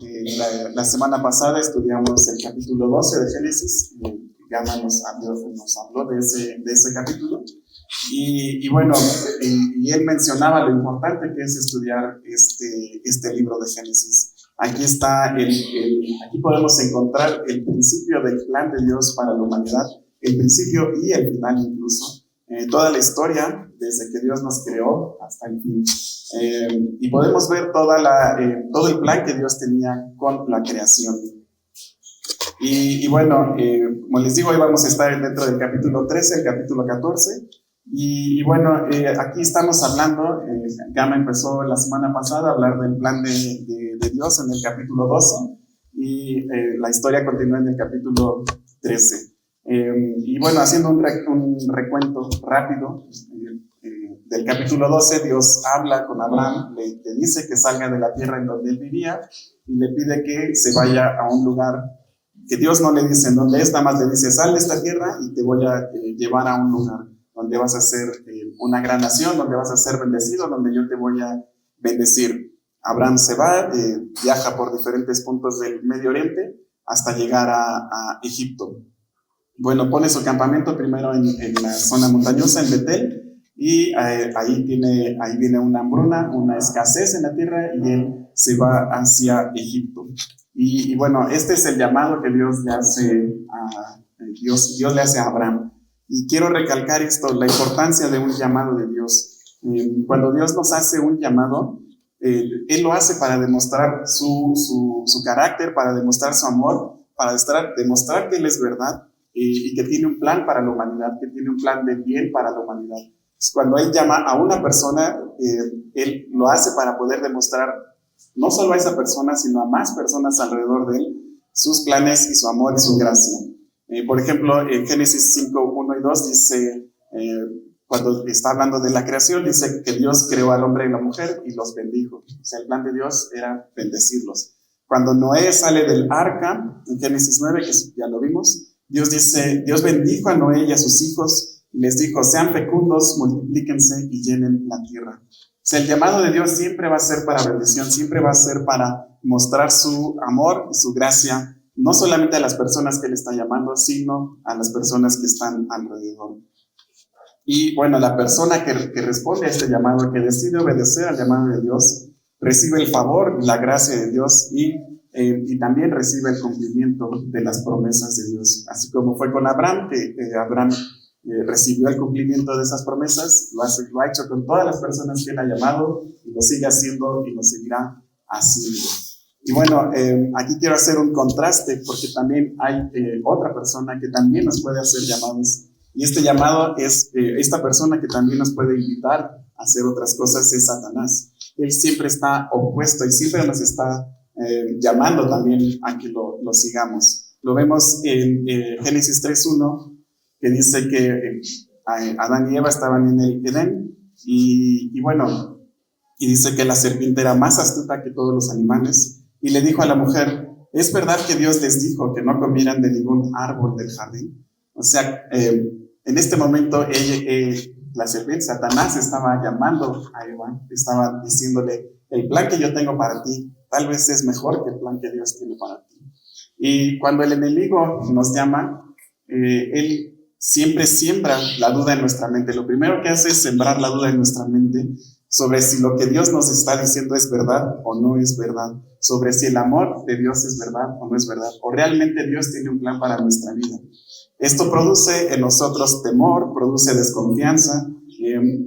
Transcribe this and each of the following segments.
La semana pasada estudiamos el capítulo 12 de Génesis. Gama nos habló de ese capítulo. Y bueno, y él mencionaba lo importante que es estudiar este libro de Génesis. Aquí está, aquí podemos encontrar el principio del plan de Dios para la humanidad, el principio y el final incluso. Toda la historia, desde que Dios nos creó hasta el fin. Y podemos ver todo el plan que Dios tenía con la creación. Y bueno, como les digo, hoy vamos a estar dentro del capítulo 13, el capítulo 14. Y bueno, aquí estamos hablando, Gama empezó la semana pasada a hablar del plan de Dios en el capítulo 12 y la historia continúa en el capítulo 13. Y bueno, haciendo un recuento rápido del capítulo 12, Dios habla con Abraham, le dice que salga de la tierra en donde él vivía y le pide que se vaya a un lugar que Dios no le dice en dónde es, nada más le dice, sal de esta tierra y te voy a llevar a un lugar donde vas a ser una gran nación, donde vas a ser bendecido, donde yo te voy a bendecir. Abraham se va, viaja por diferentes puntos del Medio Oriente hasta llegar a Egipto. Bueno, pone su campamento primero en la zona montañosa, en Betel, y ahí viene una hambruna, una escasez en la tierra, y él se va hacia Egipto. Y bueno, este es el llamado que Dios le hace a Abraham. Y quiero recalcar esto, la importancia de un llamado de Dios. Cuando Dios nos hace un llamado, Él lo hace para demostrar su carácter, para demostrar su amor, para demostrar que Él es verdad y que tiene un plan para la humanidad, que tiene un plan de bien para la humanidad. Cuando Él llama a una persona, Él lo hace para poder demostrar no solo a esa persona, sino a más personas alrededor de Él, sus planes y su amor y su gracia. Por ejemplo, en Génesis 5, 1 y 2 dice, cuando está hablando de la creación, dice que Dios creó al hombre y la mujer y los bendijo. O sea, el plan de Dios era bendecirlos. Cuando Noé sale del arca, en Génesis 9, que ya lo vimos, Dios bendijo a Noé y a sus hijos y les dijo, sean fecundos, multiplíquense y llenen la tierra. O sea, el llamado de Dios siempre va a ser para bendición, siempre va a ser para mostrar su amor y su gracia, no solamente a las personas que Él está llamando, sino a las personas que están alrededor. Y bueno, la persona que responde a este llamado, que decide obedecer al llamado de Dios, recibe el favor y la gracia de Dios y también recibe el cumplimiento de las promesas de Dios. Así como fue con Abraham, que Abraham recibió el cumplimiento de esas promesas, lo ha hecho con todas las personas que Él ha llamado y lo sigue haciendo y lo seguirá haciendo. Y bueno, aquí quiero hacer un contraste porque también hay otra persona que también nos puede hacer llamados. Y este llamado es esta persona que también nos puede invitar a hacer otras cosas, es Satanás. Él siempre está opuesto y siempre nos está llamando también a que lo sigamos. Lo vemos en Génesis 3:1, que dice que Adán y Eva estaban en el Edén y bueno, y dice que la serpiente era más astuta que todos los animales y le dijo a la mujer, ¿es verdad que Dios les dijo que no comieran de ningún árbol del jardín? O sea, en este momento la serpiente, Satanás, estaba llamando a Eva, estaba diciéndole, el plan que yo tengo para ti tal vez es mejor que el plan que Dios tiene para ti. Y cuando el enemigo nos llama, él siempre siembra la duda en nuestra mente. Lo primero que hace es sembrar la duda en nuestra mente sobre si lo que Dios nos está diciendo es verdad o no es verdad, sobre si el amor de Dios es verdad o no es verdad, o realmente Dios tiene un plan para nuestra vida. Esto produce en nosotros temor, produce desconfianza,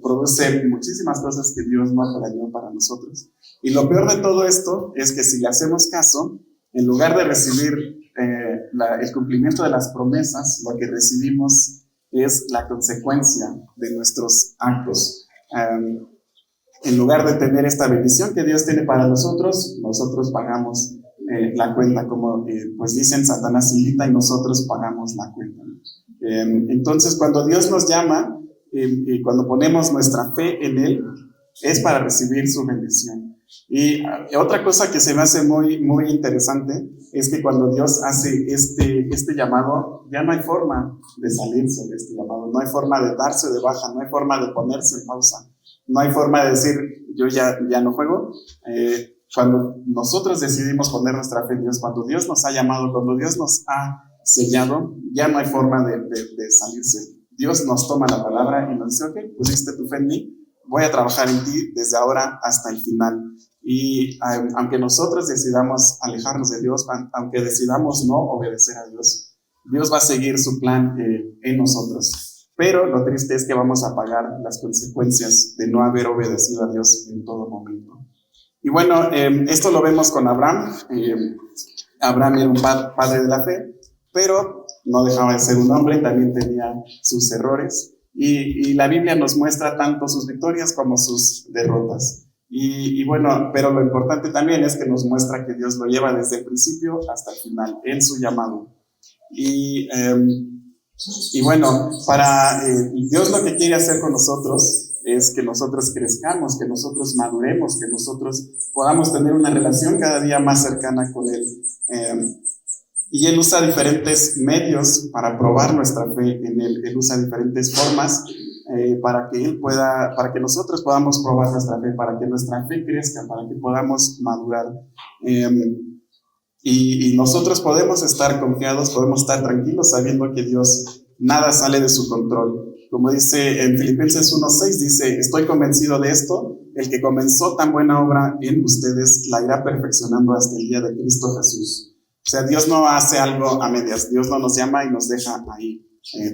produce muchísimas cosas que Dios no planeó para nosotros. Y lo peor de todo esto es que si le hacemos caso, en lugar de recibir el cumplimiento de las promesas, lo que recibimos es la consecuencia de nuestros actos. En lugar de tener esta bendición que Dios tiene para nosotros pagamos la cuenta, como pues dicen, Satanás invita y nosotros pagamos la cuenta. Entonces, cuando Dios nos llama y cuando ponemos nuestra fe en Él, es para recibir su bendición. Y otra cosa que se me hace muy, muy interesante es que cuando Dios hace este llamado, ya no hay forma de salirse de este llamado, no hay forma de darse de baja, no hay forma de ponerse en pausa, no hay forma de decir, yo ya no juego, cuando nosotros decidimos poner nuestra fe en Dios, cuando Dios nos ha llamado, cuando Dios nos ha sellado, ya no hay forma de salirse. Dios nos toma la palabra y nos dice, ok, pusiste tu fe en mí, voy a trabajar en ti desde ahora hasta el final. Y aunque nosotros decidamos alejarnos de Dios, aunque decidamos no obedecer a Dios, Dios va a seguir su plan en nosotros. Pero lo triste es que vamos a pagar las consecuencias de no haber obedecido a Dios en todo momento. Y bueno, esto lo vemos con Abraham. Abraham era un padre de la fe, pero no dejaba de ser un hombre, también tenía sus errores. Y la Biblia nos muestra tanto sus victorias como sus derrotas. Y bueno, pero lo importante también es que nos muestra que Dios lo lleva desde el principio hasta el final, en su llamado. Y bueno, Dios lo que quiere hacer con nosotros es que nosotros crezcamos, que nosotros maduremos, que nosotros podamos tener una relación cada día más cercana con Él. Y Él usa diferentes medios para probar nuestra fe en Él. Él usa diferentes formas para que nosotros podamos probar nuestra fe, para que nuestra fe crezca, para que podamos madurar. Y nosotros podemos estar confiados, podemos estar tranquilos sabiendo que Dios nada sale de su control. Como dice en Filipenses 1:6, dice, estoy convencido de esto, el que comenzó tan buena obra en ustedes la irá perfeccionando hasta el día de Cristo Jesús. O sea, Dios no hace algo a medias, Dios no nos llama y nos deja ahí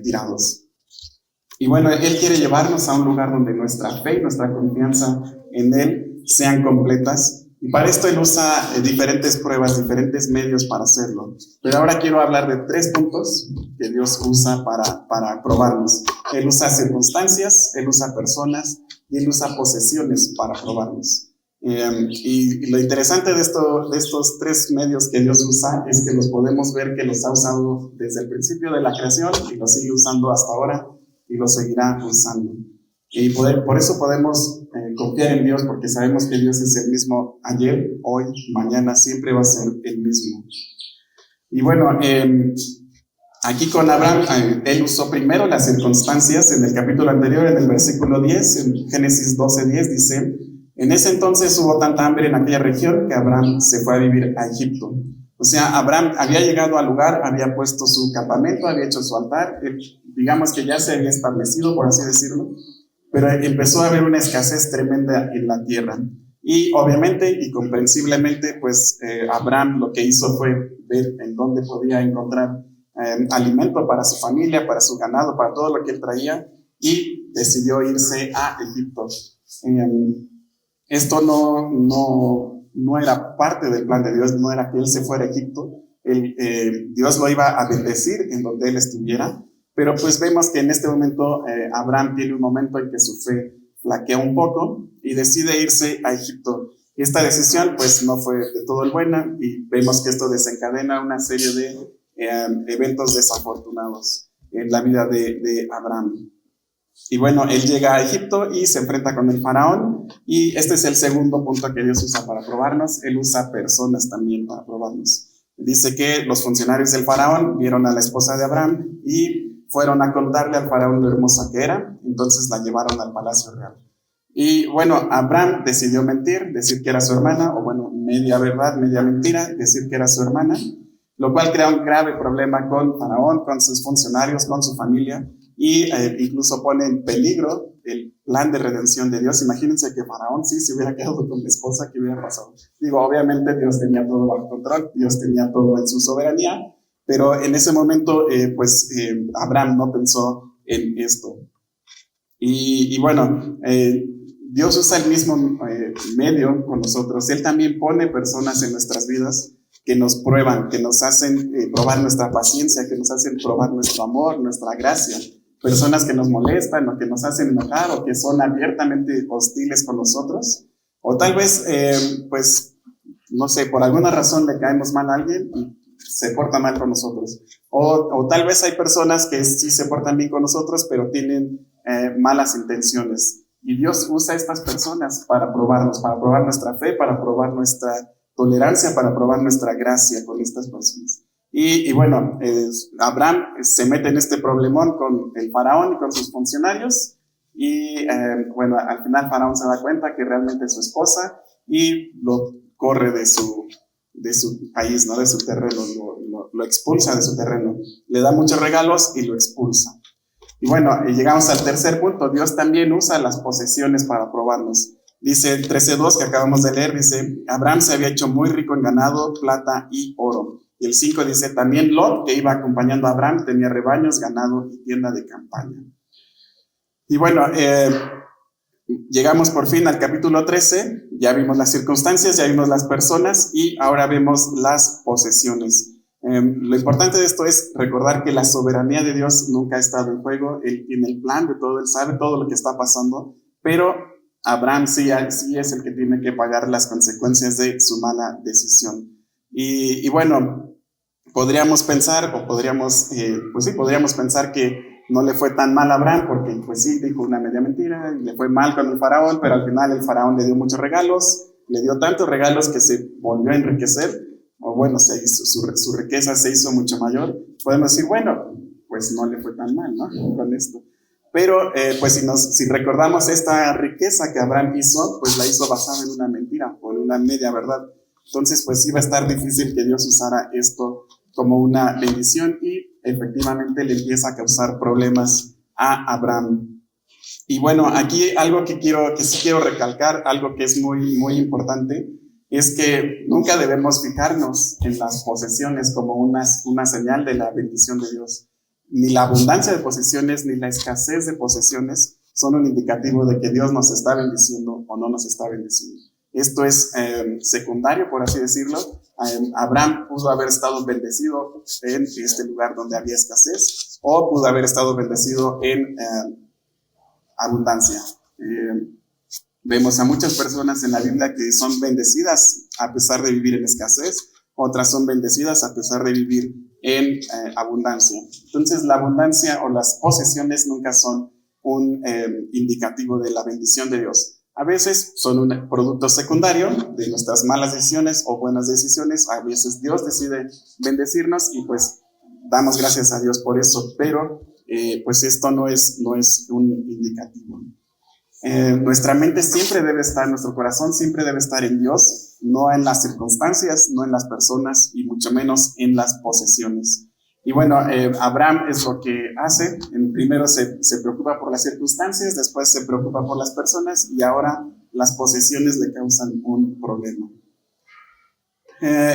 tirados. Y bueno, Él quiere llevarnos a un lugar donde nuestra fe y nuestra confianza en Él sean completas. Y para esto Él usa diferentes pruebas, diferentes medios para hacerlo. Pero ahora quiero hablar de 3 puntos que Dios usa para probarnos. Él usa circunstancias, Él usa personas y Él usa posesiones para probarnos. Y lo interesante de estos 3 medios que Dios usa es que los podemos ver que los ha usado desde el principio de la creación y los sigue usando hasta ahora y los seguirá usando. Y por eso podemos confiar en Dios, porque sabemos que Dios es el mismo ayer, hoy, mañana, siempre va a ser el mismo. Y bueno, aquí con Abraham, él usó primero las circunstancias. En el capítulo anterior, en el versículo 10, en Génesis 12:10, dice, en ese entonces hubo tanta hambre en aquella región que Abraham se fue a vivir a Egipto. O sea, Abraham había llegado al lugar, había puesto su campamento, había hecho su altar, digamos que ya se había establecido, por así decirlo, pero empezó a haber una escasez tremenda en la tierra. Y obviamente y comprensiblemente, pues Abraham lo que hizo fue ver en dónde podía encontrar alimento para su familia, para su ganado, para todo lo que él traía, y decidió irse a Egipto. Esto no era parte del plan de Dios, no era que él se fuera a Egipto. Dios lo iba a bendecir en donde él estuviera, pero pues vemos que en este momento Abraham tiene un momento en que su fe flaquea un poco y decide irse a Egipto. Esta decisión pues no fue de todo buena y vemos que esto desencadena una serie de eventos desafortunados en la vida de Abraham. Y bueno, él llega a Egipto y se enfrenta con el faraón, y este es el segundo punto que Dios usa para probarnos. Él usa personas también para probarnos. Dice que los funcionarios del faraón vieron a la esposa de Abraham y fueron a contarle al faraón lo hermosa que era, entonces la llevaron al palacio real. Y bueno, Abraham decidió mentir, decir que era su hermana, o bueno, media verdad, media mentira, decir que era su hermana, lo cual crea un grave problema con faraón, con sus funcionarios, con su familia, y incluso pone en peligro el plan de redención de Dios. Imagínense que Faraón sí se hubiera quedado con la esposa, ¿qué hubiera pasado? Digo, obviamente Dios tenía todo bajo control, Dios tenía todo en su soberanía, pero en ese momento Abraham no pensó en esto. Y bueno, Dios usa el mismo medio con nosotros. Él también pone personas en nuestras vidas que nos prueban, que nos hacen probar nuestra paciencia, que nos hacen probar nuestro amor, nuestra gracia. Personas que nos molestan o que nos hacen enojar o que son abiertamente hostiles con nosotros, o tal vez, pues, no sé, por alguna razón le caemos mal a alguien y se porta mal con nosotros, o tal vez hay personas que sí se portan bien con nosotros, pero tienen malas intenciones, y Dios usa a estas personas para probarnos, para probar nuestra fe, para probar nuestra tolerancia, para probar nuestra gracia con estas personas. Y bueno, Abraham se mete en este problemón con el faraón y con sus funcionarios, y bueno, al final faraón se da cuenta que realmente es su esposa y lo corre de su país, ¿no? De su terreno, lo expulsa de su terreno. Le da muchos regalos y lo expulsa. Y bueno, llegamos al tercer punto. Dios también usa las posesiones para probarnos. Dice el 13:2 que acabamos de leer, dice, Abraham se había hecho muy rico en ganado, plata y oro. Y el 5 dice, también Lot, que iba acompañando a Abraham, tenía rebaños, ganado y tienda de campaña. Y bueno, llegamos por fin al capítulo 13, ya vimos las circunstancias, ya vimos las personas y ahora vemos las posesiones. Lo importante de esto es recordar que la soberanía de Dios nunca ha estado en juego. Él tiene el plan de todo, Él sabe todo lo que está pasando, pero Abraham sí es el que tiene que pagar las consecuencias de su mala decisión. Y bueno, podríamos pensar que no le fue tan mal a Abraham, porque pues sí, dijo una media mentira, y le fue mal con el faraón, pero al final el faraón le dio muchos regalos, le dio tantos regalos que se volvió a enriquecer, o bueno, su riqueza se hizo mucho mayor. Podemos decir, bueno, pues no le fue tan mal, ¿no? Con esto. Pero pues si recordamos esta riqueza que Abraham hizo, pues la hizo basada en una mentira, o en una media verdad. Entonces pues iba a estar difícil que Dios usara esto como una bendición y efectivamente le empieza a causar problemas a Abraham. Y bueno, aquí algo que sí quiero recalcar, algo que es muy, muy importante, es que nunca debemos fijarnos en las posesiones como una señal de la bendición de Dios. Ni la abundancia de posesiones, ni la escasez de posesiones son un indicativo de que Dios nos está bendiciendo o no nos está bendiciendo. Esto es secundario, por así decirlo. Abraham pudo haber estado bendecido en este lugar donde había escasez, o pudo haber estado bendecido en abundancia. Vemos a muchas personas en la Biblia que son bendecidas a pesar de vivir en escasez, otras son bendecidas a pesar de vivir en abundancia. Entonces la abundancia o las posesiones nunca son un indicativo de la bendición de Dios. A veces son un producto secundario de nuestras malas decisiones o buenas decisiones. A veces Dios decide bendecirnos y pues damos gracias a Dios por eso, pero pues esto no es un indicativo. Nuestra mente siempre debe estar, nuestro corazón siempre debe estar en Dios, no en las circunstancias, no en las personas y mucho menos en las posesiones. Y bueno, Abraham es lo que hace. Primero se preocupa por las circunstancias, después se preocupa por las personas y ahora las posesiones le causan un problema.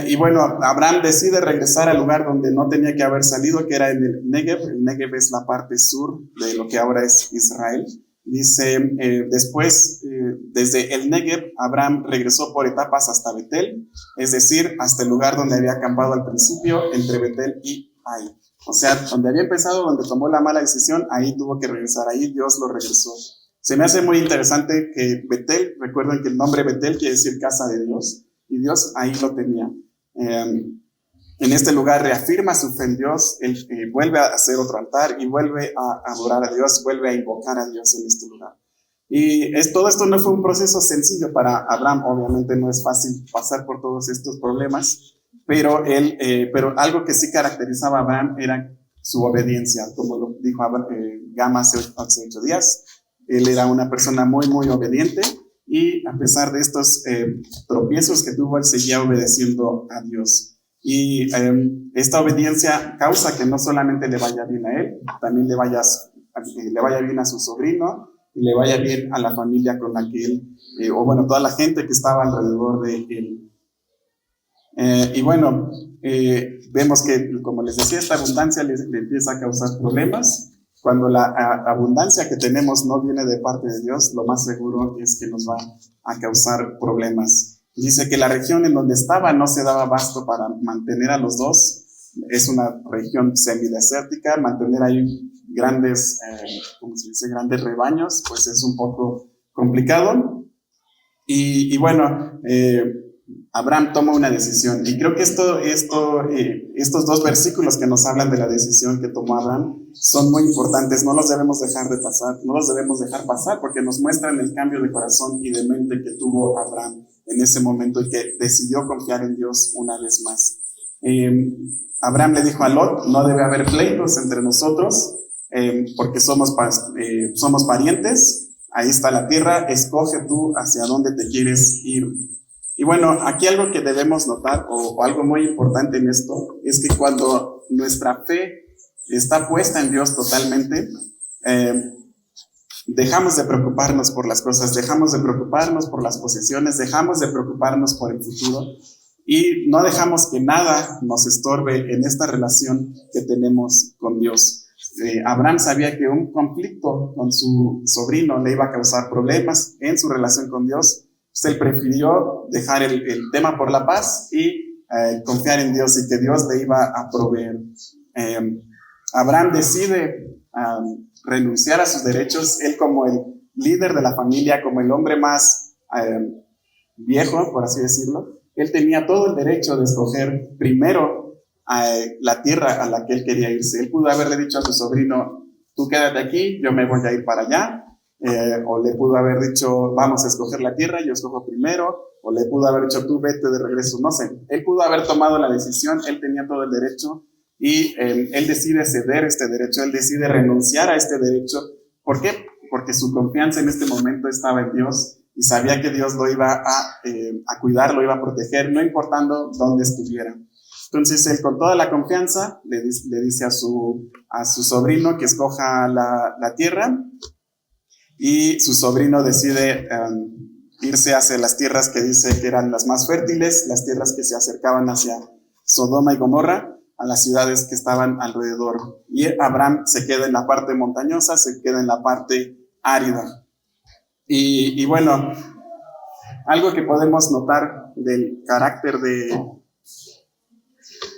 Y bueno, Abraham decide regresar al lugar donde no tenía que haber salido, que era en el Negev. El Negev es la parte sur de lo que ahora es Israel. Dice, después, desde el Negev, Abraham regresó por etapas hasta Betel, es decir, hasta el lugar donde había acampado al principio, entre Betel y Ai. O sea, donde había empezado, donde tomó la mala decisión, ahí tuvo que regresar, ahí Dios lo regresó. Se me hace muy interesante que Betel, recuerden que el nombre Betel quiere decir casa de Dios, y Dios ahí lo tenía. En este lugar reafirma su fe en Dios, él vuelve a hacer otro altar y vuelve a adorar a Dios, vuelve a invocar a Dios en este lugar. Y todo esto no fue un proceso sencillo para Abraham, obviamente no es fácil pasar por todos estos problemas, pero algo que sí caracterizaba a Abraham era su obediencia, como lo dijo Gama hace 8 días. Él era una persona muy, muy obediente y a pesar de estos tropiezos que tuvo, él seguía obedeciendo a Dios. Y esta obediencia causa que no solamente le vaya bien a él, también le vaya bien a su sobrino y le vaya bien a la familia con la que él, toda la gente que estaba alrededor de él. Y bueno, vemos que, como les decía, esta abundancia le empieza a causar problemas. Cuando la abundancia que tenemos no viene de parte de Dios, lo más seguro es que nos va a causar problemas. Dice que la región en donde estaba no se daba abasto para mantener a los dos. Es una región semidesértica, mantener ahí grandes rebaños, pues es un poco complicado. Y bueno, Abraham toma una decisión. Y creo que estos 2 versículos que nos hablan de la decisión que tomó Abraham son muy importantes. No los debemos dejar pasar porque nos muestran el cambio de corazón y de mente que tuvo Abraham en ese momento y que decidió confiar en Dios una vez más. Abraham le dijo a Lot, no debe haber pleitos entre nosotros porque somos parientes. Ahí está la tierra, escoge tú hacia dónde te quieres ir. Y bueno, aquí algo que debemos notar, o algo muy importante en esto, es que cuando nuestra fe está puesta en Dios totalmente, dejamos de preocuparnos por las cosas, dejamos de preocuparnos por las posesiones, dejamos de preocuparnos por el futuro y no dejamos que nada nos estorbe en esta relación que tenemos con Dios. Abraham sabía que un conflicto con su sobrino le iba a causar problemas en su relación con Dios. Él prefirió dejar el tema por la paz y confiar en Dios y que Dios le iba a proveer. Abraham decide renunciar a sus derechos. Él, como el líder de la familia, como el hombre más viejo, por así decirlo, él tenía todo el derecho de escoger primero la tierra a la que él quería irse. Él pudo haberle dicho a su sobrino, tú quédate aquí, yo me voy a ir para allá. O le pudo haber dicho, vamos a escoger la tierra, yo escojo primero. O le pudo haber dicho, tú vete de regreso, no sé. Él pudo haber tomado la decisión, él tenía todo el derecho. Y él decide ceder este derecho, él decide renunciar a este derecho. ¿Por qué? Porque su confianza en este momento estaba en Dios y sabía que Dios lo iba a cuidar, lo iba a proteger, no importando dónde estuviera. Entonces él, con toda la confianza, le dice a su sobrino que escoja la tierra, y su sobrino decide irse hacia las tierras que dice que eran las más fértiles, las tierras que se acercaban hacia Sodoma y Gomorra, a las ciudades que estaban alrededor. Y Abraham se queda en la parte montañosa, se queda en la parte árida. Y bueno, algo que podemos notar del carácter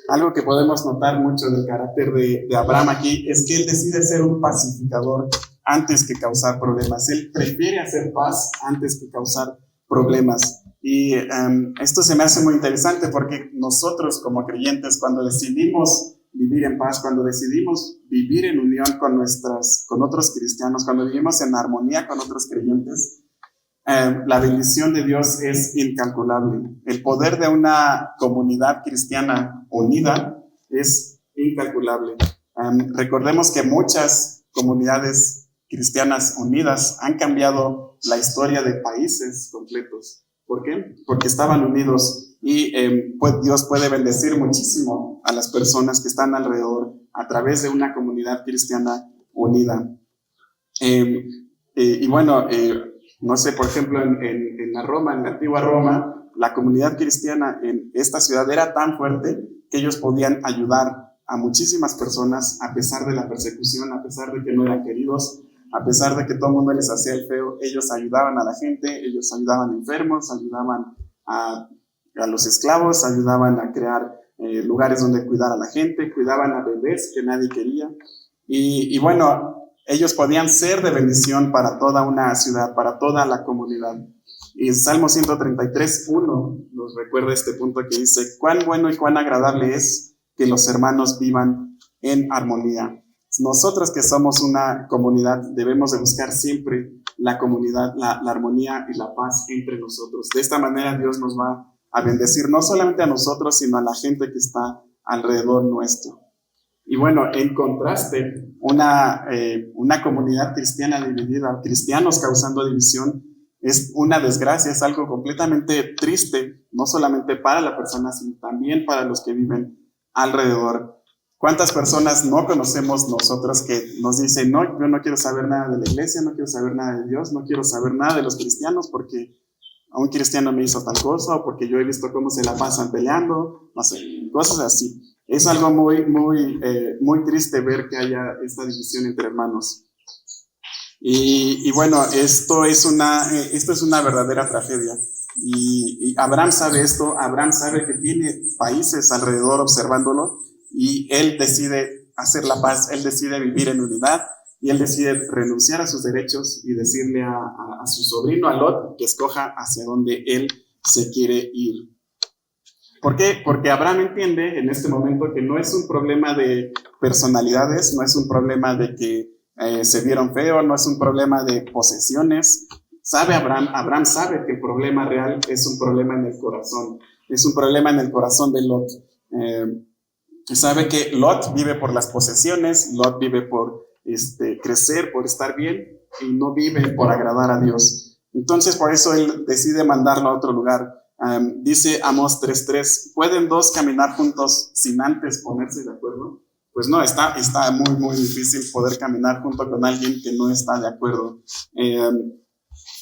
algo que podemos notar mucho del carácter de Abraham aquí es que él decide ser un pacificador antes que causar problemas. Él prefiere hacer paz antes que causar problemas. Y esto se me hace muy interesante porque nosotros como creyentes, cuando decidimos vivir en paz, cuando decidimos vivir en unión con otros cristianos, cuando vivimos en armonía con otros creyentes, la bendición de Dios es incalculable. El poder de una comunidad cristiana unida es incalculable. Recordemos que muchas comunidades cristianas unidas han cambiado la historia de países completos. ¿Por qué? Porque estaban unidos y pues Dios puede bendecir muchísimo a las personas que están alrededor a través de una comunidad cristiana unida. Y bueno, no sé, por ejemplo, en la antigua Roma, la comunidad cristiana en esta ciudad era tan fuerte que ellos podían ayudar a muchísimas personas a pesar de la persecución, a pesar de que no eran queridos, a pesar de que todo el mundo les hacía el feo. Ellos ayudaban a la gente, ellos ayudaban a enfermos, ayudaban a los esclavos, ayudaban a crear lugares donde cuidar a la gente, cuidaban a bebés que nadie quería. Y bueno, ellos podían ser de bendición para toda una ciudad, para toda la comunidad. Y Salmo 133:1 nos recuerda este punto que dice, cuán bueno y cuán agradable es que los hermanos vivan en armonía. Nosotros que somos una comunidad debemos de buscar siempre la comunidad, la armonía y la paz entre nosotros. De esta manera Dios nos va a bendecir no solamente a nosotros, sino a la gente que está alrededor nuestro. Y bueno, en contraste, una comunidad cristiana dividida, cristianos causando división, es una desgracia, es algo completamente triste, no solamente para la persona, sino también para los que viven alrededor. ¿Cuántas personas no conocemos nosotros que nos dicen, no, yo no quiero saber nada de la iglesia, no quiero saber nada de Dios, no quiero saber nada de los cristianos porque a un cristiano me hizo tal cosa o porque yo he visto cómo se la pasan peleando, no sé, cosas así? Es algo muy triste ver que haya esta división entre hermanos. Y bueno, esto es una verdadera tragedia. Y Abraham sabe esto, Abraham sabe que tiene países alrededor observándolo y él decide hacer la paz, él decide vivir en unidad y él decide renunciar a sus derechos y decirle a su sobrino, a Lot, que escoja hacia donde él se quiere ir. ¿Por qué? Porque Abraham entiende en este momento que no es un problema de personalidades, no es un problema de que se vieron feo, no es un problema de posesiones. Abraham sabe que el problema real es un problema en el corazón, es un problema en el corazón de Lot. Sabe que Lot vive por las posesiones, Lot vive por crecer, por estar bien, y no vive por agradar a Dios. Entonces por eso él decide mandarlo a otro lugar. Dice Amós 3:3, ¿pueden dos caminar juntos sin antes ponerse de acuerdo? Pues no, está muy, muy difícil poder caminar junto con alguien que no está de acuerdo.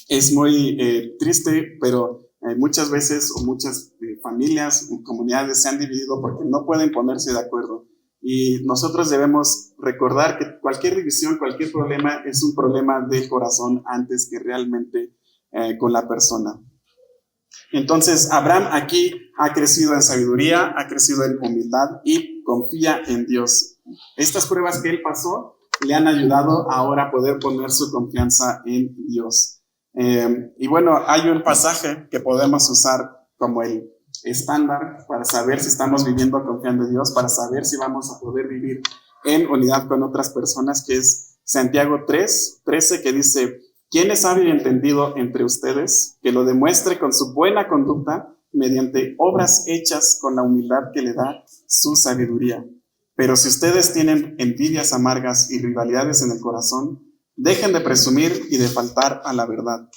Es muy triste, pero muchas veces o muchas familias o comunidades se han dividido porque no pueden ponerse de acuerdo. Y nosotros debemos recordar que cualquier división, cualquier problema es un problema del corazón antes que realmente con la persona. Entonces, Abraham aquí ha crecido en sabiduría, ha crecido en humildad y confía en Dios. Estas pruebas que él pasó le han ayudado ahora a poder poner su confianza en Dios. Y bueno, hay un pasaje que podemos usar como el estándar para saber si estamos viviendo confiando en Dios, para saber si vamos a poder vivir en unidad con otras personas, que es Santiago 3:13, que dice: ¿quién es sabio y entendido entre ustedes? Que lo demuestre con su buena conducta mediante obras hechas con la humildad que le da su sabiduría. Pero si ustedes tienen envidias amargas y rivalidades en el corazón, dejen de presumir y de faltar a la verdad.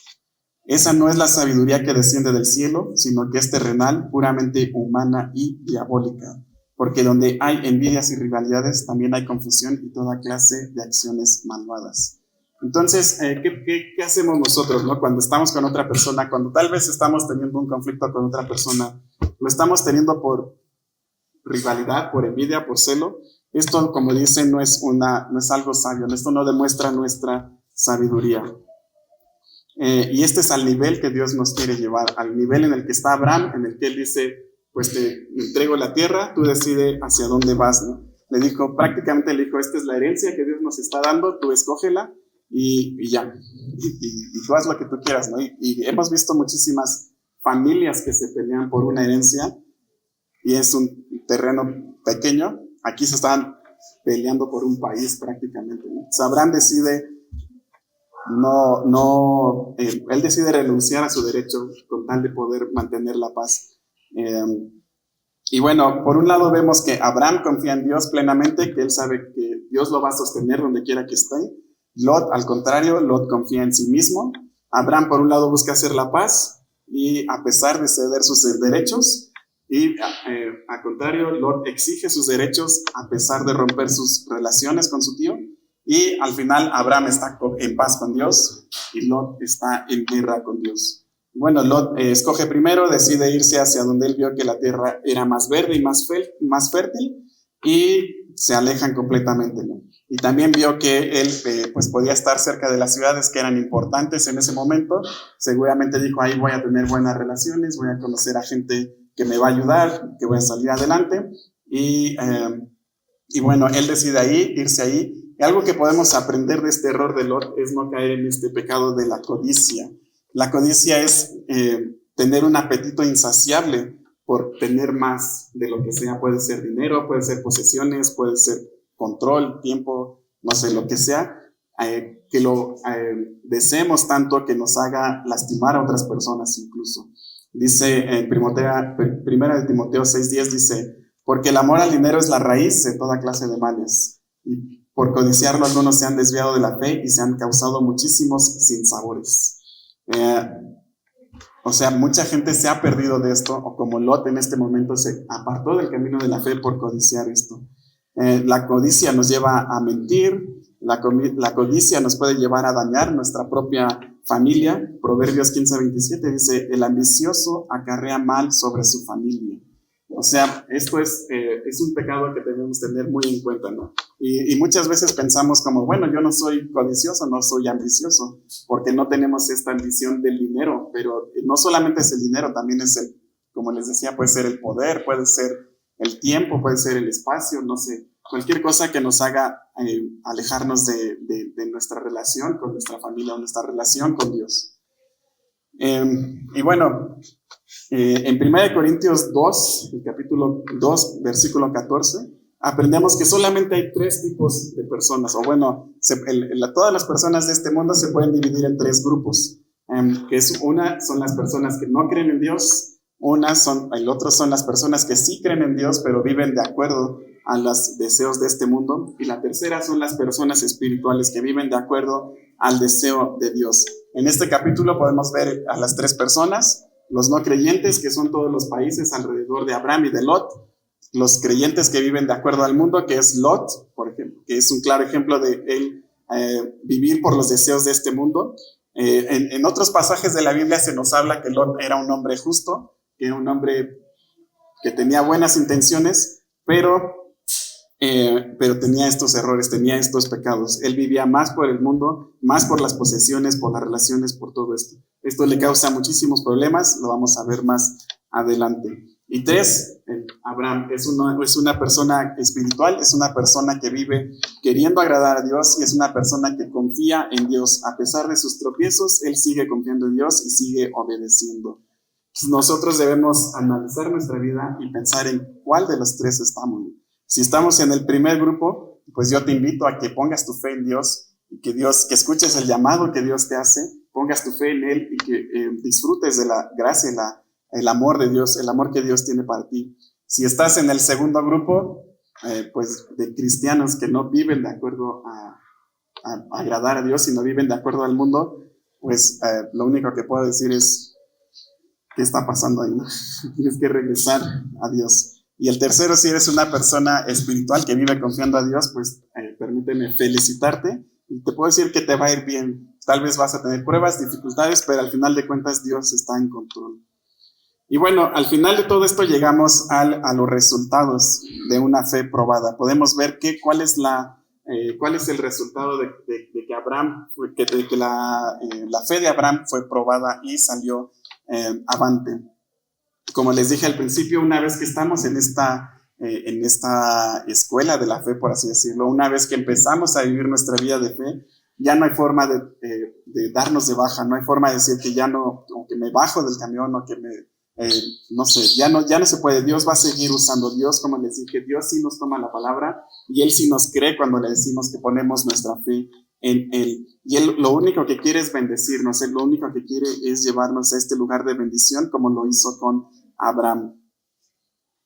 Esa no es la sabiduría que desciende del cielo, sino que es terrenal, puramente humana y diabólica. Porque donde hay envidias y rivalidades, también hay confusión y toda clase de acciones malvadas. Entonces, ¿qué hacemos nosotros, ¿no? Cuando estamos con otra persona, cuando tal vez estamos teniendo un conflicto con otra persona, lo estamos teniendo por rivalidad, por envidia, por celo? Esto, como dicen, no es algo sabio, esto no demuestra nuestra sabiduría. Y este es al nivel que Dios nos quiere llevar, al nivel en el que está Abraham, en el que él dice: pues te entrego la tierra, tú decides hacia dónde vas, ¿no? Prácticamente le dijo: esta es la herencia que Dios nos está dando, tú escógela y ya, y tú haz lo que tú quieras, ¿no? Y hemos visto muchísimas familias que se pelean por una herencia y es un terreno pequeño. Aquí se están peleando por un país prácticamente, ¿no? O sea, Abraham decide él decide renunciar a su derecho con tal de poder mantener la paz. Y bueno, por un lado vemos que Abraham confía en Dios plenamente, que él sabe que Dios lo va a sostener donde quiera que esté. Lot, al contrario, Lot confía en sí mismo. Abraham, por un lado, busca hacer la paz y a pesar de ceder sus derechos, y al contrario, Lot exige sus derechos a pesar de romper sus relaciones con su tío. Y al final Abraham está en paz con Dios y Lot está en guerra con Dios. Bueno, Lot escoge primero, decide irse hacia donde él vio que la tierra era más verde y más fértil, y se alejan completamente, ¿no? Y también vio que él pues podía estar cerca de las ciudades que eran importantes en ese momento. Seguramente dijo: ahí voy a tener buenas relaciones, voy a conocer a gente que me va a ayudar, que voy a salir adelante. Y bueno, él decide irse ahí. Y algo que podemos aprender de este error de Lot es no caer en este pecado de la codicia. La codicia es tener un apetito insaciable por tener más de lo que sea. Puede ser dinero, puede ser posesiones, puede ser control, tiempo, no sé, lo que sea, que lo deseemos tanto que nos haga lastimar a otras personas incluso. Dice en Primera de Timoteo 6:10, dice: porque el amor al dinero es la raíz de toda clase de males. Y por codiciarlo algunos se han desviado de la fe y se han causado muchísimos sinsabores. O sea, mucha gente se ha perdido de esto, o como Lot en este momento se apartó del camino de la fe por codiciar esto. La codicia nos lleva a mentir, la codicia nos puede llevar a dañar nuestra propia familia. Proverbios 15:27 dice: el ambicioso acarrea mal sobre su familia. O sea, esto es un pecado que debemos tener muy en cuenta, ¿no? Y muchas veces pensamos como: bueno, yo no soy codicioso, no soy ambicioso, porque no tenemos esta ambición del dinero. Pero no solamente es el dinero, también es como les decía, puede ser el poder, puede ser el tiempo, puede ser el espacio, no sé, cualquier cosa que nos haga alejarnos de nuestra relación con nuestra familia o nuestra relación con Dios. Y bueno, en 1 Corintios 2, el capítulo 2, versículo 14, aprendemos que solamente hay 3 tipos de personas, o bueno, todas las personas de este mundo se pueden dividir en 3 grupos, que son las personas que no creen en Dios, el otro son las personas que sí creen en Dios, pero viven de acuerdo a los deseos de este mundo, y la tercera son las personas espirituales que viven de acuerdo al deseo de Dios. En este capítulo podemos ver a las 3 personas. los no creyentes, que son todos los países alrededor de Abraham y de Lot, los creyentes que viven de acuerdo al mundo, que es Lot, por ejemplo, que es un claro ejemplo de él vivir por los deseos de este mundo. En otros pasajes de la Biblia se nos habla que Lot era un hombre justo, que era un hombre que tenía buenas intenciones, pero tenía estos errores, tenía estos pecados. Él vivía más por el mundo, más por las posesiones, por las relaciones, por todo esto. Esto le causa muchísimos problemas, lo vamos a ver más adelante. Y 3, Abraham es una persona espiritual, es una persona que vive queriendo agradar a Dios y es una persona que confía en Dios. A pesar de sus tropiezos, él sigue confiando en Dios y sigue obedeciendo. Nosotros debemos analizar nuestra vida y pensar en cuál de los 3 estamos. Si estamos en el primer grupo, pues yo te invito a que pongas tu fe en Dios y que escuches el llamado que Dios te hace, pongas tu fe en Él y que disfrutes de la gracia, el amor de Dios, el amor que Dios tiene para ti. Si estás en el segundo grupo, pues de cristianos que no viven de acuerdo a agradar a Dios, sino viven de acuerdo al mundo, pues lo único que puedo decir es, ¿qué está pasando ahí? Tienes que regresar a Dios. Y el tercero, si eres una persona espiritual que vive confiando a Dios, pues permíteme felicitarte y te puedo decir que te va a ir bien. Tal vez vas a tener pruebas, dificultades, pero al final de cuentas Dios está en control. Y bueno, al final de todo esto llegamos a los resultados de una fe probada. Podemos ver cuál es el resultado de que Abraham, que la fe de Abraham fue probada y salió avante. Como les dije al principio, una vez que estamos en esta escuela de la fe, por así decirlo, una vez que empezamos a vivir nuestra vida de fe, ya no hay forma de darnos de baja, no hay forma de decir que ya no, o que me bajo del camión, o que no sé, ya no se puede. Dios va a seguir usando. Dios, como les dije, Dios sí nos toma la palabra y Él sí nos cree cuando le decimos que ponemos nuestra fe en Él. Y Él lo único que quiere es bendecirnos, Él lo único que quiere es llevarnos a este lugar de bendición, como lo hizo con Abraham.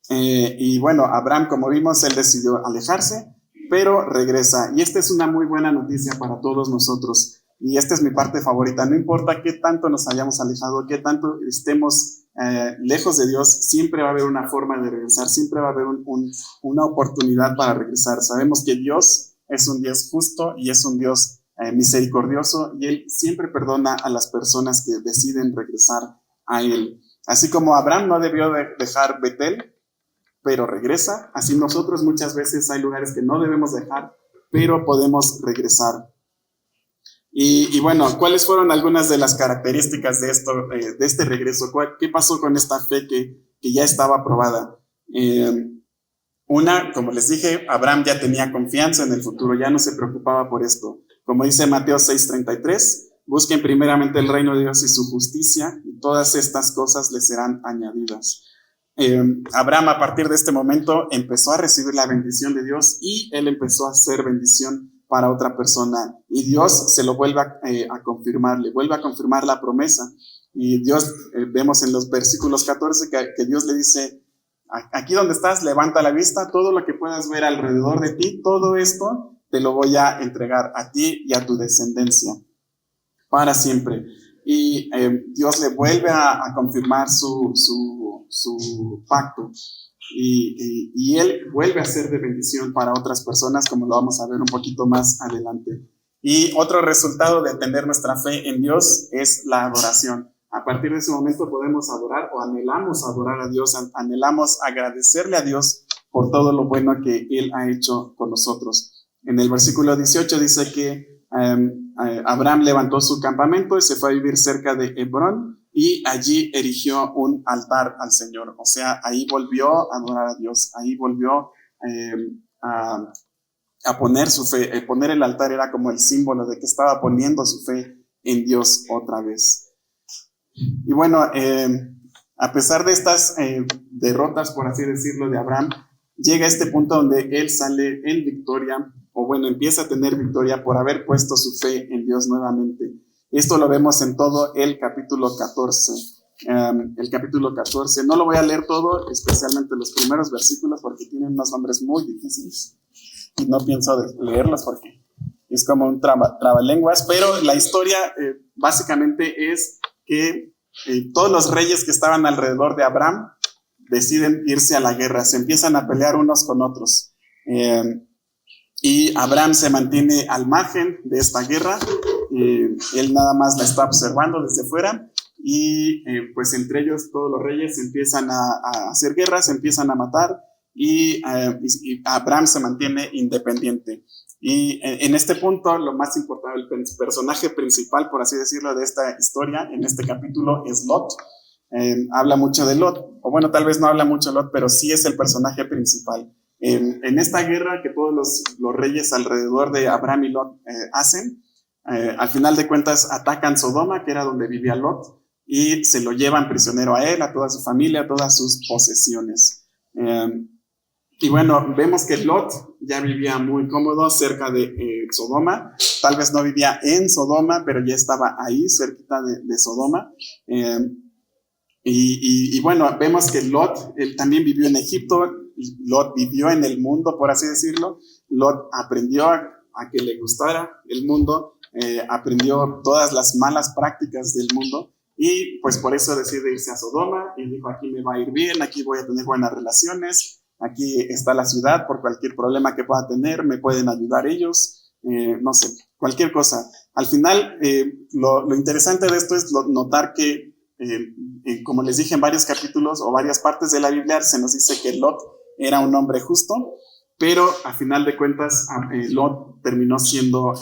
Y bueno, Abraham, como vimos, él decidió alejarse, pero regresa. Y esta es una muy buena noticia para todos nosotros. Y esta es mi parte favorita. No importa qué tanto nos hayamos alejado, qué tanto estemos lejos de Dios, siempre va a haber una forma de regresar, siempre va a haber una oportunidad para regresar. Sabemos que Dios es un Dios justo y es un Dios misericordioso, y Él siempre perdona a las personas que deciden regresar a Él. Así como Abraham no debió dejar Betel, pero regresa, así nosotros muchas veces hay lugares que no debemos dejar, pero podemos regresar. Y bueno, ¿cuáles fueron algunas de las características de este regreso? ¿Qué pasó con esta fe que ya estaba probada? Como les dije, Abraham ya tenía confianza en el futuro, ya no se preocupaba por esto. Como dice Mateo 6:33, busquen primeramente el reino de Dios y su justicia, y todas estas cosas les serán añadidas. Abraham, a partir de este momento, empezó a recibir la bendición de Dios y él empezó a hacer bendición para otra persona, y Dios se lo vuelve a confirmar, le vuelve a confirmar la promesa. Y Dios, vemos en los versículos 14 que Dios le dice: aquí donde estás, levanta la vista, todo lo que puedas ver alrededor de ti, todo esto te lo voy a entregar a ti y a tu descendencia para siempre. Y Dios le vuelve a confirmar su pacto, y Él vuelve a ser de bendición para otras personas, como lo vamos a ver un poquito más adelante. Y otro resultado de tener nuestra fe en Dios es la adoración. A partir de ese momento podemos adorar, o anhelamos adorar a Dios, anhelamos agradecerle a Dios por todo lo bueno que Él ha hecho con nosotros. En el versículo 18 dice que Abraham levantó su campamento y se fue a vivir cerca de Hebrón, y allí erigió un altar al Señor. O sea, ahí volvió a adorar a Dios, ahí volvió a poner su fe. Poner el altar era como el símbolo de que estaba poniendo su fe en Dios otra vez. Y bueno, a pesar de estas derrotas, por así decirlo, de Abraham, llega a este punto donde él sale en victoria, o bueno, empieza a tener victoria por haber puesto su fe en Dios nuevamente. Esto lo vemos en todo el capítulo 14. El capítulo 14, no lo voy a leer todo, especialmente los primeros versículos, porque tienen unos nombres muy difíciles y no pienso leerlos porque es como un trabalenguas, pero la historia básicamente es que todos los reyes que estaban alrededor de Abram deciden irse a la guerra, se empiezan a pelear unos con otros. Y Abram se mantiene al margen de esta guerra, él nada más la está observando desde fuera, y pues entre ellos todos los reyes empiezan a hacer guerra, se empiezan a matar, y Abram se mantiene independiente. Y en este punto, lo más importante, el personaje principal, por así decirlo, de esta historia, en este capítulo, es Lot. Habla mucho de Lot, o bueno, tal vez no habla mucho de Lot, pero sí es el personaje principal. En esta guerra que todos los reyes alrededor de Abram y Lot hacen, al final de cuentas atacan Sodoma, que era donde vivía Lot, y se lo llevan prisionero a él, a toda su familia, a todas sus posesiones. Y bueno, vemos que Lot ya vivía muy cómodo cerca de Sodoma. Tal vez no vivía en Sodoma, pero ya estaba ahí, cerquita de Sodoma. Y bueno, vemos que Lot, él también vivió en Egipto. Lot vivió en el mundo, por así decirlo. Lot aprendió a que le gustara el mundo, aprendió todas las malas prácticas del mundo. Y pues por eso decide irse a Sodoma y dijo, aquí me va a ir bien, aquí voy a tener buenas relaciones. Aquí está la ciudad, por cualquier problema que pueda tener, me pueden ayudar ellos, no sé, cualquier cosa. Al final, lo interesante de esto es notar que, como les dije en varios capítulos o varias partes de la Biblia, se nos dice que Lot era un hombre justo, pero a final de cuentas, Lot terminó siendo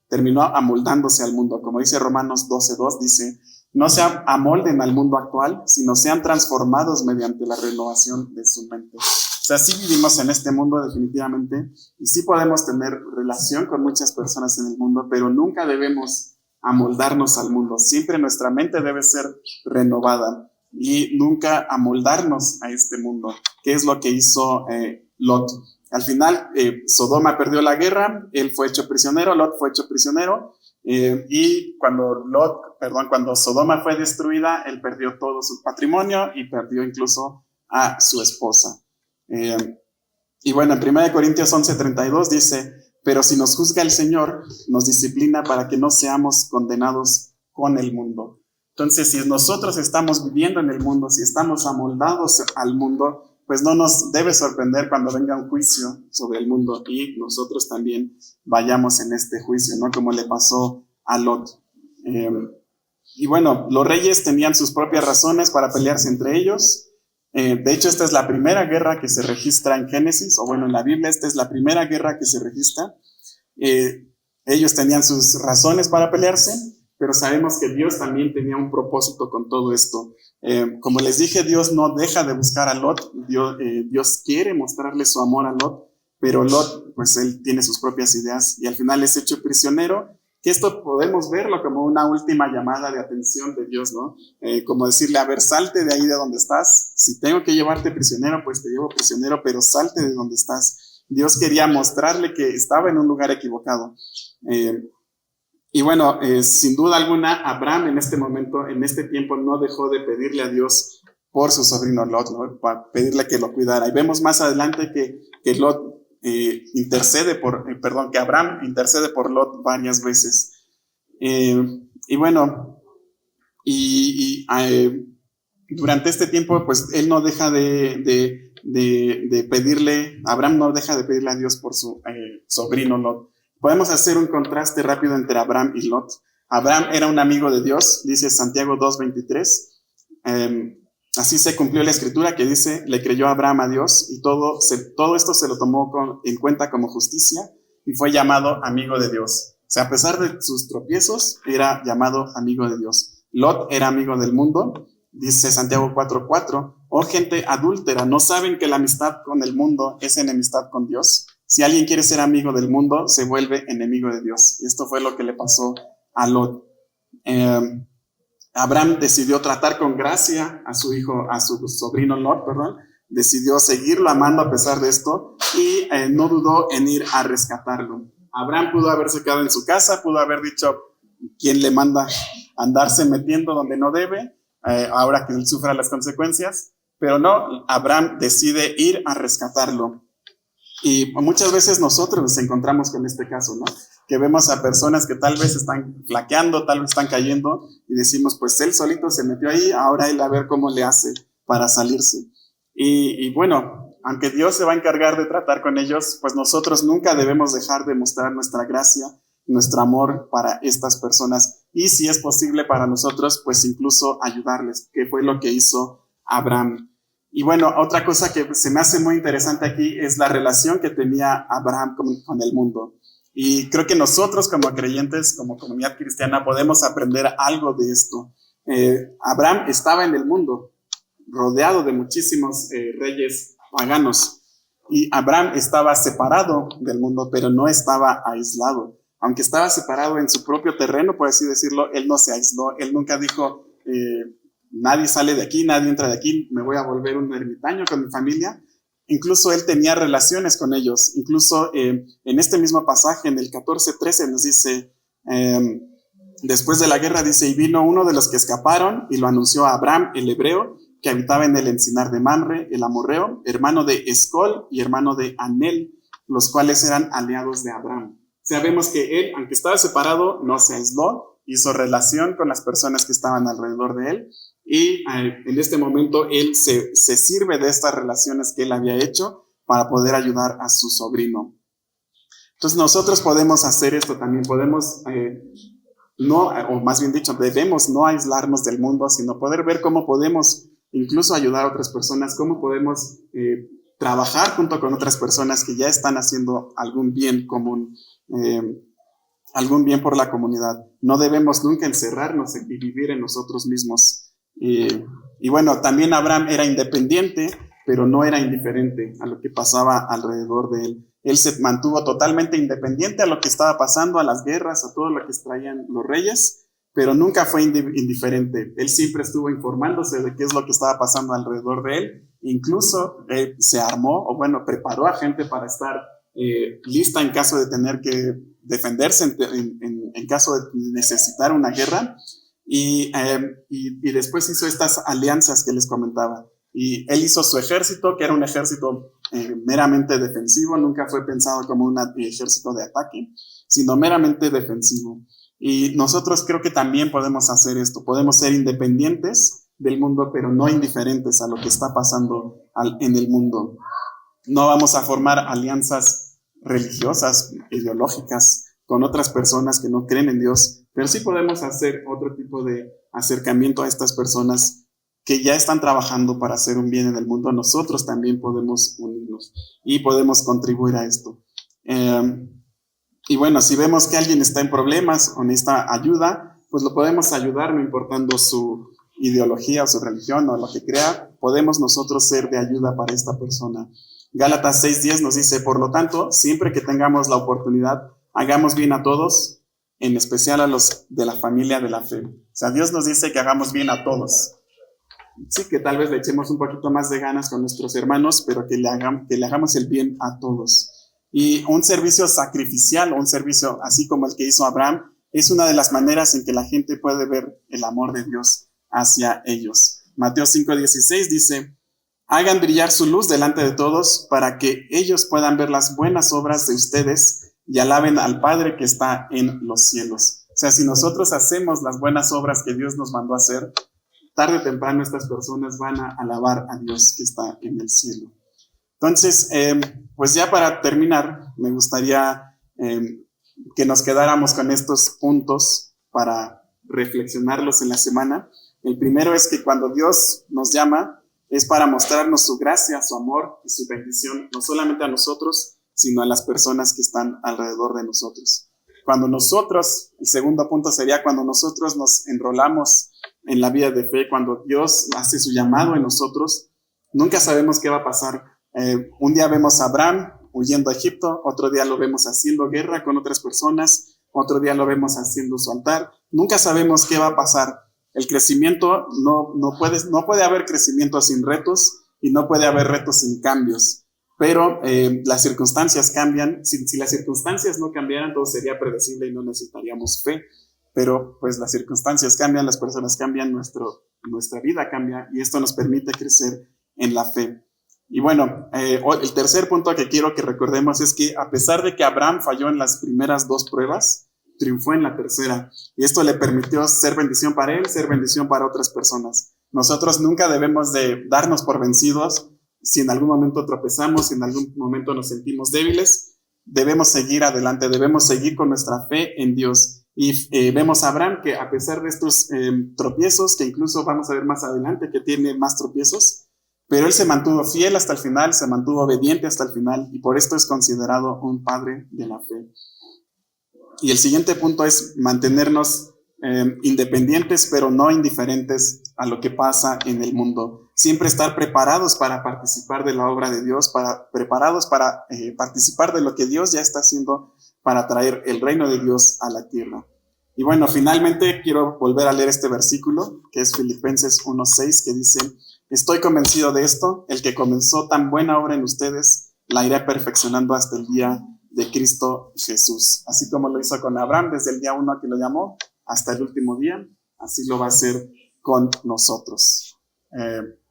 terminó amoldándose al mundo. Como dice Romanos 12:2, dice, no se amolden al mundo actual, sino sean transformados mediante la renovación de su mente. O sea, sí vivimos en este mundo definitivamente, y sí podemos tener relación con muchas personas en el mundo, pero nunca debemos amoldarnos al mundo. Siempre nuestra mente debe ser renovada y nunca amoldarnos a este mundo, que es lo que hizo Lot. Al final, Sodoma perdió la guerra, él fue hecho prisionero, Lot fue hecho prisionero, y cuando Sodoma fue destruida, él perdió todo su patrimonio y perdió incluso a su esposa. Y bueno, en 1 Corintios 11:32 dice, pero si nos juzga el Señor, nos disciplina para que no seamos condenados con el mundo. Entonces, si nosotros estamos viviendo en el mundo, si estamos amoldados al mundo, pues no nos debe sorprender cuando venga un juicio sobre el mundo y nosotros también vayamos en este juicio, ¿no? Como le pasó a Lot. Y bueno, los reyes tenían sus propias razones para pelearse entre ellos. De hecho, esta es la primera guerra que se registra en Génesis, o bueno, en la Biblia esta es la primera guerra que se registra. Ellos tenían sus razones para pelearse, pero sabemos que Dios también tenía un propósito con todo esto. Como les dije, Dios no deja de buscar a Lot. Dios quiere mostrarle su amor a Lot, pero Lot, pues él tiene sus propias ideas y al final es hecho prisionero, que esto podemos verlo como una última llamada de atención de Dios, ¿no? Como decirle, a ver, salte de ahí de donde estás. Si tengo que llevarte prisionero, pues te llevo prisionero, pero salte de donde estás. Dios quería mostrarle que estaba en un lugar equivocado. Y bueno, sin duda alguna, Abram en este momento, en este tiempo, no dejó de pedirle a Dios por su sobrino Lot, ¿no? Para pedirle que lo cuidara. Y vemos más adelante que Lot que Abram intercede por Lot varias veces. Y bueno, durante este tiempo, pues él no deja de pedirle, Abram no deja de pedirle a Dios por su sobrino Lot. Podemos hacer un contraste rápido entre Abram y Lot. Abram era un amigo de Dios, dice Santiago 2:23. Así se cumplió la escritura que dice, le creyó Abram a Dios y todo esto se lo tomó en cuenta como justicia y fue llamado amigo de Dios. O sea, a pesar de sus tropiezos, era llamado amigo de Dios. Lot era amigo del mundo, dice Santiago 4:4. Oh gente adúltera, ¿no saben que la amistad con el mundo es enemistad con Dios? Si alguien quiere ser amigo del mundo, se vuelve enemigo de Dios. Y esto fue lo que le pasó a Lot. Abram decidió tratar con gracia a su sobrino Lot, decidió seguirlo amando a pesar de esto y no dudó en ir a rescatarlo. Abram pudo haberse quedado en su casa, pudo haber dicho, ¿quién le manda andarse metiendo donde no debe? Ahora que él sufra las consecuencias, pero no, Abram decide ir a rescatarlo. Y muchas veces nosotros nos encontramos con este caso, ¿no? que vemos a personas que tal vez están flaqueando, tal vez están cayendo, y decimos, pues él solito se metió ahí, ahora él a ver cómo le hace para salirse. Y bueno, aunque Dios se va a encargar de tratar con ellos, pues nosotros nunca debemos dejar de mostrar nuestra gracia, nuestro amor para estas personas, y si es posible para nosotros, pues incluso ayudarles, que fue lo que hizo Abraham. Y bueno, otra cosa que se me hace muy interesante aquí es la relación que tenía Abraham con el mundo. Y creo que nosotros como creyentes, como comunidad cristiana, podemos aprender algo de esto. Abraham estaba en el mundo, rodeado de muchísimos reyes paganos. Y Abraham estaba separado del mundo, pero no estaba aislado. Aunque estaba separado en su propio terreno, por así decirlo, él no se aisló. Él nunca dijo, nadie sale de aquí, nadie entra de aquí, me voy a volver un ermitaño con mi familia. Incluso él tenía relaciones con ellos. Incluso en este mismo pasaje, en el 14:13, nos dice, después de la guerra, dice, y vino uno de los que escaparon y lo anunció a Abraham, el hebreo, que habitaba en el encinar de Mamre, el amorreo, hermano de Escol y hermano de Anel, los cuales eran aliados de Abraham. Sabemos que él, aunque estaba separado, no se aisló, hizo relación con las personas que estaban alrededor de él, y en este momento él se sirve de estas relaciones que él había hecho para poder ayudar a su sobrino. Entonces nosotros podemos hacer esto también, podemos, o más bien dicho, debemos no aislarnos del mundo, sino poder ver cómo podemos incluso ayudar a otras personas, cómo podemos trabajar junto con otras personas que ya están haciendo algún bien común, algún bien por la comunidad. No debemos nunca encerrarnos y vivir en nosotros mismos. Y bueno, también Abraham era independiente, pero no era indiferente a lo que pasaba alrededor de él. Él se mantuvo totalmente independiente a lo que estaba pasando, a las guerras, a todo lo que traían los reyes, pero nunca fue indiferente. Él siempre estuvo informándose de qué es lo que estaba pasando alrededor de él. Incluso se armó, o bueno, preparó a gente para estar lista en caso de tener que defenderse, en caso de necesitar una guerra. Y después hizo estas alianzas que les comentaba. Y él hizo su ejército, que era un ejército meramente defensivo, nunca fue pensado como un ejército de ataque, sino meramente defensivo. Y nosotros creo que también podemos hacer esto, podemos ser independientes del mundo, pero no indiferentes a lo que está pasando en el mundo. No vamos a formar alianzas religiosas, ideológicas, con otras personas que no creen en Dios, pero sí podemos hacer otro tipo de acercamiento a estas personas que ya están trabajando para hacer un bien en el mundo. Nosotros también podemos unirnos y podemos contribuir a esto. Y bueno, si vemos que alguien está en problemas o necesita ayuda, pues lo podemos ayudar, no importando su ideología o su religión o lo que crea, podemos nosotros ser de ayuda para esta persona. Gálatas 6:10 nos dice, por lo tanto, siempre que tengamos la oportunidad, hagamos bien a todos, en especial a los de la familia de la fe. O sea, Dios nos dice que hagamos bien a todos. Sí, que tal vez le echemos un poquito más de ganas con nuestros hermanos, pero que le hagamos el bien a todos. Y un servicio sacrificial, o un servicio así como el que hizo Abraham, es una de las maneras en que la gente puede ver el amor de Dios hacia ellos. Mateo 5:16 dice, hagan brillar su luz delante de todos para que ellos puedan ver las buenas obras de ustedes y alaben al Padre que está en los cielos. O sea, si nosotros hacemos las buenas obras que Dios nos mandó a hacer, tarde o temprano estas personas van a alabar a Dios que está en el cielo. Entonces, pues ya para terminar, me gustaría que nos quedáramos con estos puntos para reflexionarlos en la semana. El primero es que cuando Dios nos llama, es para mostrarnos su gracia, su amor y su bendición, no solamente a nosotros, sino a las personas que están alrededor de nosotros. Cuando nosotros, el segundo punto sería cuando nosotros nos enrolamos en la vida de fe, cuando Dios hace su llamado en nosotros, nunca sabemos qué va a pasar. Un día vemos a Abraham huyendo a Egipto, otro día lo vemos haciendo guerra con otras personas, otro día lo vemos haciendo su altar. Nunca sabemos qué va a pasar. El crecimiento, no puede haber crecimiento sin retos y no puede haber retos sin cambios. Pero las circunstancias cambian. Si las circunstancias no cambiaran, todo sería predecible y no necesitaríamos fe. Pero pues las circunstancias cambian, las personas cambian, nuestra vida cambia y esto nos permite crecer en la fe. Y bueno, el tercer punto que quiero que recordemos es que a pesar de que Abraham falló en las primeras dos pruebas, triunfó en la tercera. Y esto le permitió ser bendición para él, ser bendición para otras personas. Nosotros nunca debemos de darnos por vencidos. Si en algún momento tropezamos, si en algún momento nos sentimos débiles, debemos seguir adelante, debemos seguir con nuestra fe en Dios. Y vemos a Abraham que a pesar de estos tropiezos, que incluso vamos a ver más adelante que tiene más tropiezos, pero él se mantuvo fiel hasta el final, se mantuvo obediente hasta el final, y por esto es considerado un padre de la fe. Y el siguiente punto es mantenernos independientes, pero no indiferentes a lo que pasa en el mundo. Siempre estar preparados para participar de la obra de Dios, preparados para participar de lo que Dios ya está haciendo para traer el reino de Dios a la tierra. Y bueno, finalmente quiero volver a leer este versículo, que es Filipenses 1:6, que dice: estoy convencido de esto, el que comenzó tan buena obra en ustedes, la irá perfeccionando hasta el día de Cristo Jesús. Así como lo hizo con Abraham desde el día 1 que lo llamó hasta el último día, así lo va a hacer con nosotros.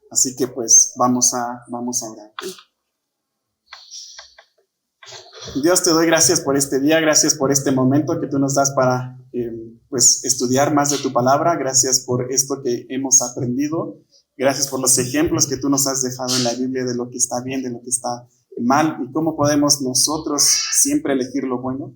Así que pues vamos a orar. Dios, te doy gracias por este día, gracias por este momento que tú nos das para pues estudiar más de tu palabra. Gracias por esto que hemos aprendido. Gracias por los ejemplos que tú nos has dejado en la Biblia de lo que está bien, de lo que está mal y cómo podemos nosotros siempre elegir lo bueno.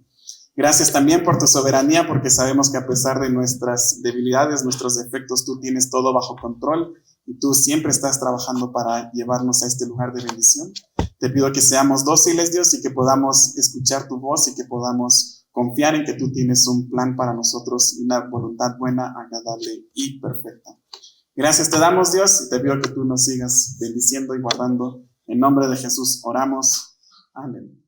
Gracias también por tu soberanía, porque sabemos que a pesar de nuestras debilidades, nuestros defectos, tú tienes todo bajo control y tú siempre estás trabajando para llevarnos a este lugar de bendición. Te pido que seamos dóciles, Dios, y que podamos escuchar tu voz y que podamos confiar en que tú tienes un plan para nosotros y una voluntad buena, agradable y perfecta. Gracias te damos, Dios, y te pido que tú nos sigas bendiciendo y guardando. En nombre de Jesús oramos. Amén.